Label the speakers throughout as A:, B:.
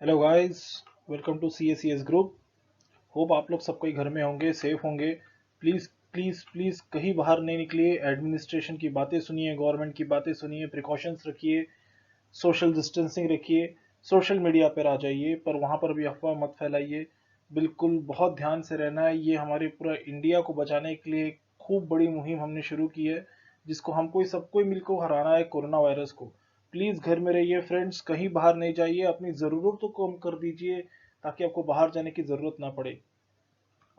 A: Hello guys, welcome to CSES group. Hope आप लोग सब कोई घर में होंगे, सेफ होंगे। प्लीज़ प्लीज़ प्लीज़ कहीं बाहर नहीं निकलिए। एडमिनिस्ट्रेशन की बातें सुनिए, गवर्नमेंट की बातें सुनिए, प्रिकॉशंस रखिए, सोशल डिस्टेंसिंग रखिए। सोशल मीडिया पर आ जाइए, पर वहाँ पर भी अफवाह मत फैलाइए। बिल्कुल बहुत ध्यान से रहना है। ये हमारे पूरा इंडिया को बचाने के लिए खूब बड़ी मुहिम हमने शुरू की है, जिसको हमको सबको मिलकर हराना है, कोरोना वायरस को। प्लीज घर में रहिए फ्रेंड्स, कहीं बाहर नहीं जाइए, अपनी जरूरतों को कम कर दीजिए ताकि आपको बाहर जाने की जरूरत ना पड़े।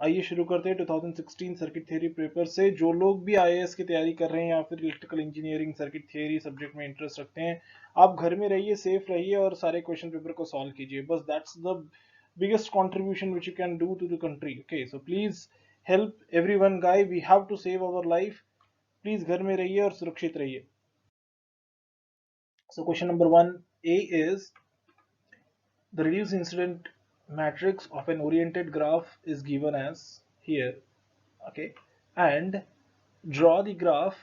A: आइए शुरू करते हैं 2016 सर्किट थ्योरी पेपर से। जो लोग भी आईएएस की तैयारी कर रहे हैं या फिर electrical engineering circuit theory subject में इंटरेस्ट रखते हैं, आप घर में रहिए, सेफ रहिए और सारे क्वेश्चन पेपर को सॉल्व कीजिए। बस that's the biggest contribution which you can do to the country. Okay, so please help everyone guy, we have to save our life. Please घर में रहिए और सुरक्षित रहिए। So question number 1A is the reduced incident matrix of an oriented graph is given as here. Okay, and draw the graph.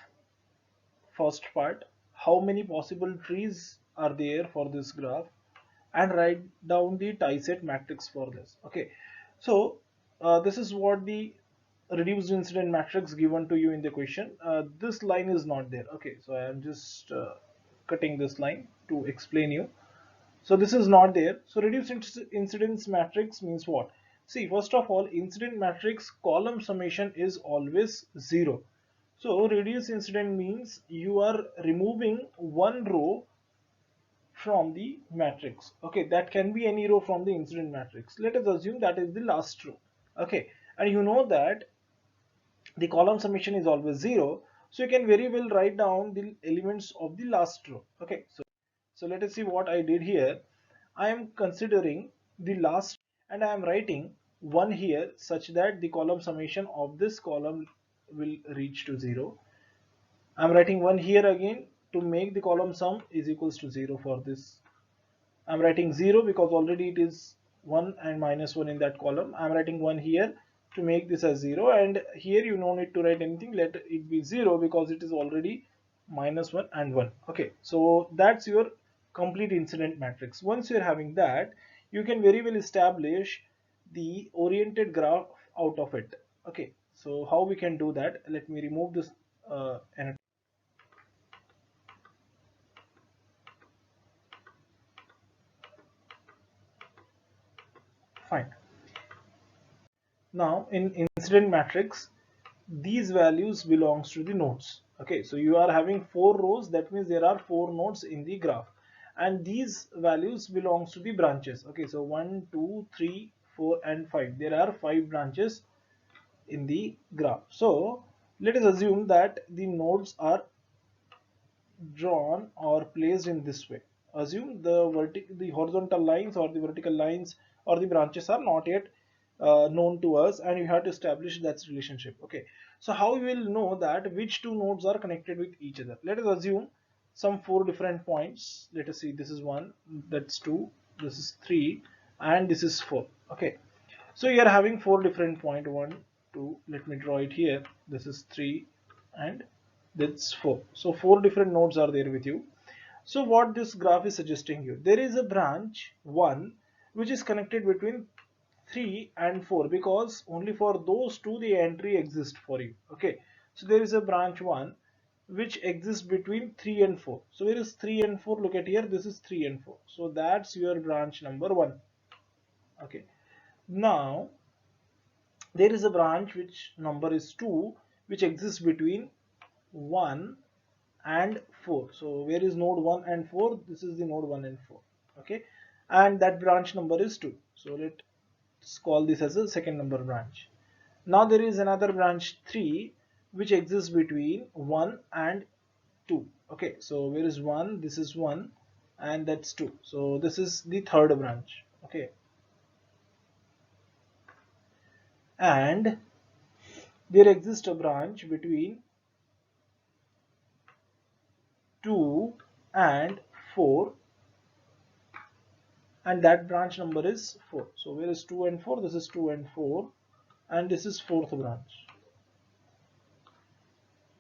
A: First part, how many possible trees are there for this graph, and write down the tie set matrix for this. Okay, so this is what the reduced incident matrix given to you in the question. This line is not there. Okay, so I am just cutting this line to explain you. So this is not there. So reduced incidence matrix means what? See, first of all, incident matrix column summation is always 0. So reduced incident means you are removing one row from the matrix. Okay, that can be any row from the incident matrix. Let us assume that is the last row. Okay, and you know that the column summation is always 0. So you can very well write down the elements of the last row. Okay, so let us see what I did here. I am considering the last and I am writing 1 here such that the column summation of this column will reach to 0. I am writing 1 here again to make the column sum is equals to 0 for this. I am writing 0 because already it is 1 and minus 1 in that column. I am writing 1 here to make this as 0, and here you no need to write anything, let it be 0 because it is already minus 1 and 1. Okay, so that's your complete incident matrix. Once you're having that, you can very well establish the oriented graph out of it. Okay, so how we can do that? Let me remove this and fine. Now in incident matrix, these values belongs to the nodes. Okay, so you are having 4 rows, that means there are 4 nodes in the graph, and these values belongs to the branches. Okay, so 1 2 3 4 and 5, there are 5 branches in the graph. So let us assume that the nodes are drawn or placed in this way. Assume the horizontal lines or the vertical lines or the branches are not yet known to us, and you have to establish that relationship. Okay, so how we will know that which two nodes are connected with each other? Let us assume some 4 different points. Let us see, this is 1, that's 2, this is 3, and this is 4. Okay, so you are having 4 different point, 1 2, let me draw it here, this is 3 and that's 4. So 4 different nodes are there with you. So what this graph is suggesting you, there is a branch 1 which is connected between 3 and 4, because only for those two the entry exists for you. Okay, so there is a branch 1 which exists between 3 and 4. So where is 3 and 4? Look at here, this is 3 and 4, so that's your branch number 1. Okay, now there is a branch which number is 2 which exists between 1 and 4. So where is node 1 and 4? This is the node 1 and 4. Okay, and that branch number is 2, so let's call this as a second number branch. Now there is another branch 3 which exists between 1 and 2. Okay, so where is 1? This is 1 and that's 2, so this is the third branch. Okay, and there exists a branch between 2 and 4, and that branch number is 4. So where is 2 and 4? This is 2 and 4, and this is fourth branch.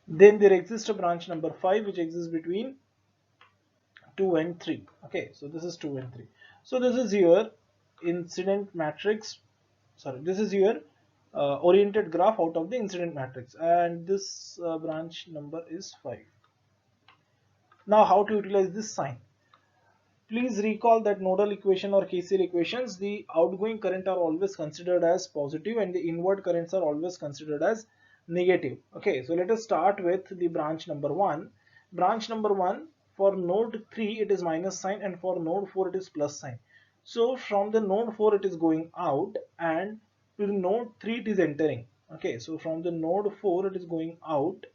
A: Then there exists a branch number 5 which exists between 2 and 3. Okay, so this is 2 and 3. So this is your incident matrix, sorry, this is your oriented graph out of the incident matrix, and this branch number is 5. Now how to utilize this sign? Please recall that nodal equation or KCL equations, the outgoing current are always considered as positive and the inward currents are always considered as negative. Okay, so let us start with the branch number 1. Branch number 1, for node 3 it is minus sign and for node 4 it is plus sign. So from the node 4 it is going out and to the node 3 it is entering. Okay, so from the node 4 it is going out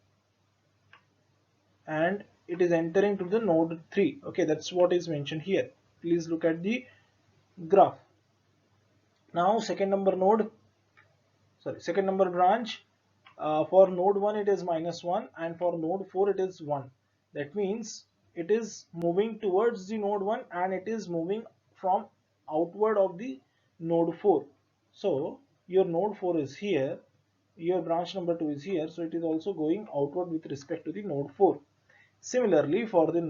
A: and it is entering to the node 3. Okay, that's what is mentioned here. Please look at the graph. Now second number branch, for node 1 it is minus 1 and for node 4 it is 1. That means it is moving towards the node 1 and it is moving from outward of the node 4. So your node 4 is here, your branch number 2 is here, so it is also going outward with respect to the node 4. Similarly for the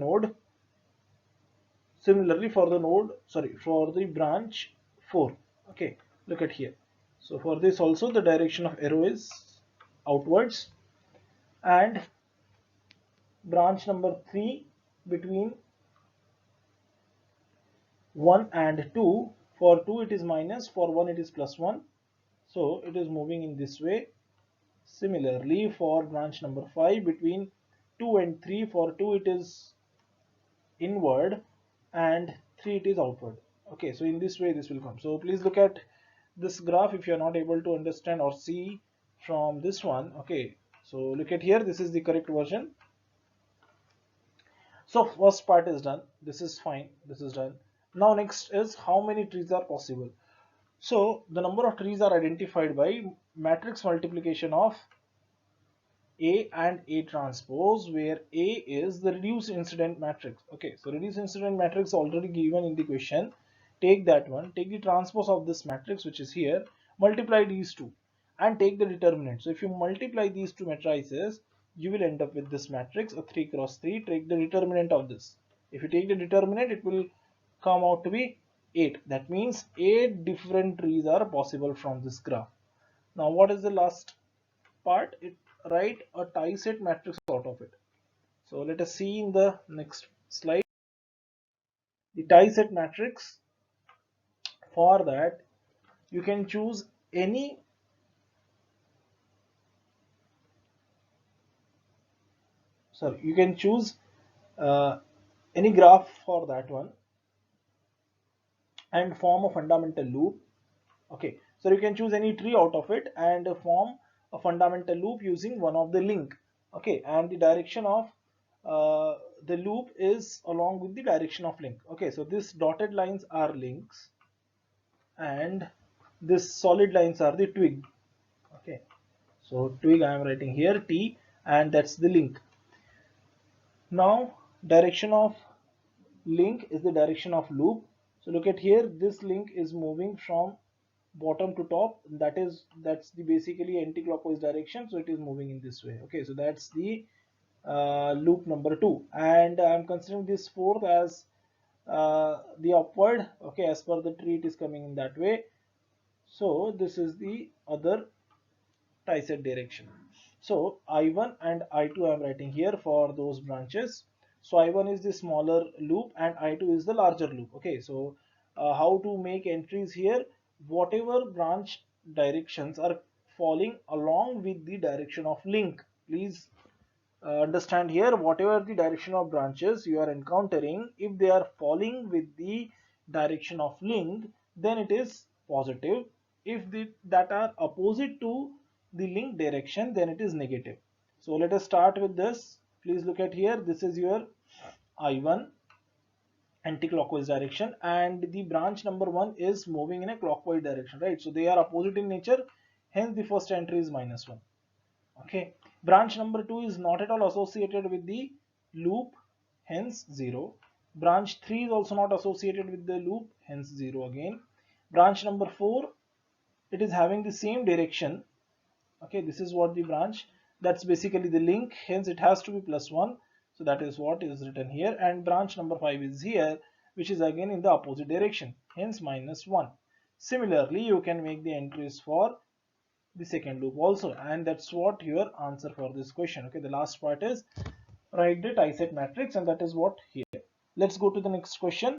A: branch 4. Okay, look at here. So for this also the direction of arrow is outwards, and branch number 3 between 1 and 2, for 2 it is minus, for 1 it is plus 1, so it is moving in this way. Similarly for branch number 5 between 2 and 3, for 2 it is inward and 3 it is outward. Okay, so in this way this will come. So please look at this graph if you are not able to understand or see from this one. Okay, so look at here, this is the correct version. So first part is done, this is fine, this is done. Now next is how many trees are possible. So the number of trees are identified by matrix multiplication of A and A transpose, where A is the reduced incident matrix. Okay, so reduced incident matrix already given in the question. Take that one, take the transpose of this matrix which is here, multiply these two and take the determinant. So if you multiply these two matrices, you will end up with this matrix, a 3 cross 3. Take the determinant of this. If you take the determinant, it will come out to be 8. That means 8 different trees are possible from this graph. Now what is the last part? It write a tie set matrix out of it. So let us see in the next slide the tie set matrix. For that you can choose any you can choose uh, any graph for that one and form a fundamental loop. Okay, so you can choose any tree out of it and form a fundamental loop using one of the link. Okay, and the direction of the loop is along with the direction of link. Okay, so this dotted lines are links and this solid lines are the twig. Okay, so twig I am writing here T, and that's the link. Now direction of link is the direction of loop. So look at here, this link is moving from bottom to top, that's the basically anti-clockwise direction, so it is moving in this way. Okay, so that's the loop number 2, and I'm considering this fourth as the upward. Okay, as per the tree it is coming in that way, so this is the other tie set direction. So I1 and I2 I am writing here for those branches. So I1 is the smaller loop and I2 is the larger loop. Okay, so how to make entries here? Whatever branch directions are falling along with the direction of link, please understand here, whatever the direction of branches you are encountering, if they are falling with the direction of link, then it is positive. If that are opposite to the link direction, then it is negative. So let us start with this. Please look at here, this is your I1 anti-clockwise direction and the branch number 1 is moving in a clockwise direction, right? So they are opposite in nature, hence the first entry is -1. Okay, branch number 2 is not at all associated with the loop, hence 0. Branch 3 is also not associated with the loop, hence 0 again. Branch number 4, it is having the same direction. Okay, this is what the branch, that's basically the link, hence it has to be +1. So that is what is written here, and branch number 5 is here, which is again in the opposite direction, hence -1. Similarly, you can make the entries for the second loop also, and that's what your answer for this question. Okay, the last part is write the tie-set matrix, and that is what here. Let's go to the next question.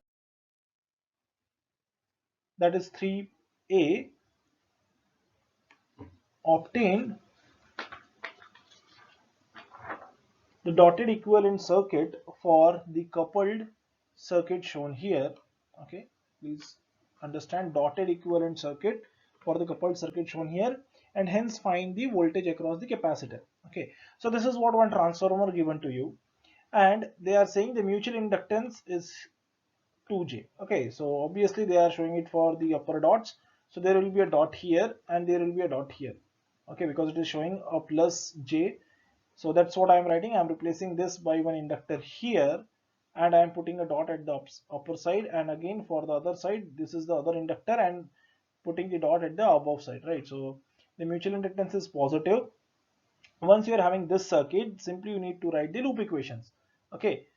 A: That is 3a. Obtain the dotted equivalent circuit for the coupled circuit shown here. Okay, please understand, dotted equivalent circuit for the coupled circuit shown here, and hence find the voltage across the capacitor. Okay, so this is what one transformer given to you, and they are saying the mutual inductance is 2j. Okay, so obviously they are showing it for the upper dots, so there will be a dot here and there will be a dot here. Okay, because it is showing a plus j, so that's what I am writing. I am replacing this by one inductor here, and I am putting a dot at the upper side, and again for the other side this is the other inductor and putting the dot at the above side, right? So the mutual inductance is positive. Once you are having this circuit, simply you need to write the loop equations. Okay,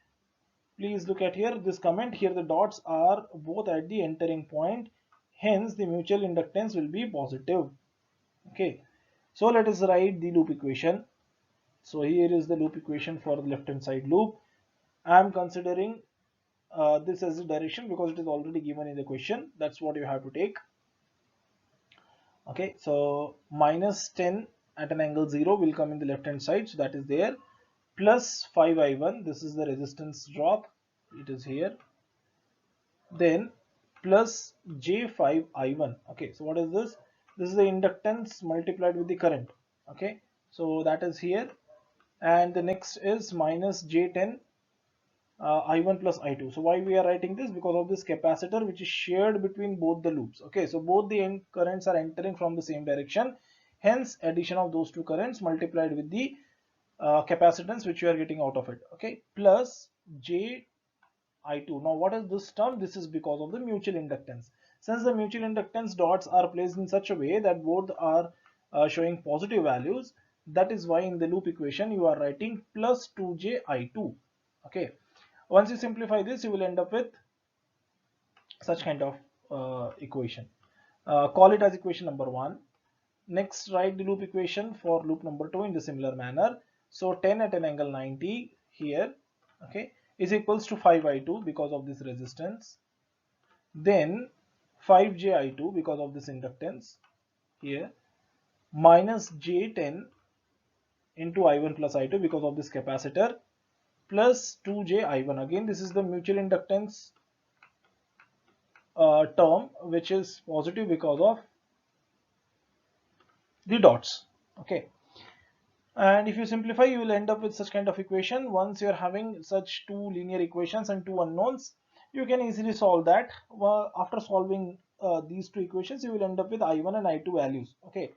A: please look at here this comment here, the dots are both at the entering point, hence the mutual inductance will be positive. Okay, so let us write the loop equation. So here is the loop equation for the left hand side loop. I am considering this as the direction because it is already given in the question. That's what you have to take. Okay, so -10 at an angle 0 will come in the left hand side, so that is there, plus 5i1, this is the resistance drop, it is here, then plus j5i1. Okay, so what is this? This is the inductance multiplied with the current. Okay, so that is here, and the next is minus j10 I1 plus I2. So why we are writing this? Because of this capacitor which is shared between both the loops. Okay, so both the end currents are entering from the same direction, hence addition of those two currents multiplied with the capacitance which you are getting out of it. Okay, plus j I2. Now what is this term? This is because of the mutual inductance. Since the mutual inductance dots are placed in such a way that both are showing positive values, that is why in the loop equation you are writing plus 2j I2. Okay, once you simplify this, you will end up with such kind of equation. Call it as equation number 1. Next, write the loop equation for loop number 2 in the similar manner. So 10 at an angle 90 here, okay, is equals to 5i2 because of this resistance. Then 5ji2 because of this inductance here, minus j10 into i1 plus i2 because of this capacitor, plus 2j i1. Again, this is the mutual inductance term which is positive because of the dots. Okay, and if you simplify, you will end up with such kind of equation. Once you are having such two linear equations and two unknowns, you can easily solve that. Well, after solving these two equations, you will end up with i1 and i2 values. Okay,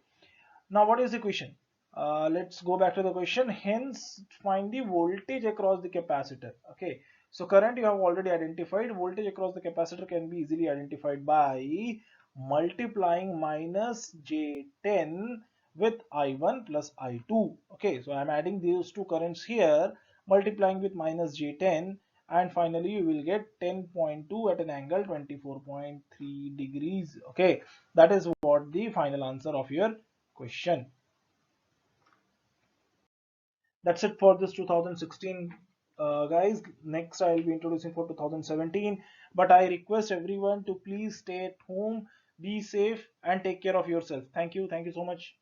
A: now what is the question? Let's go back to the question. Hence find the voltage across the capacitor. Okay, so current you have already identified. Voltage across the capacitor can be easily identified by multiplying minus j10 with i1 plus i2. Okay, so I'm adding these two currents here, multiplying with minus j10, and finally you will get 10.2 at an angle 24.3 degrees. Okay, that is what the final answer of your question. That's it for this 2016, guys. Next I'll be introducing for 2017, but I request everyone to please stay at home, be safe, and take care of yourself. Thank you so much.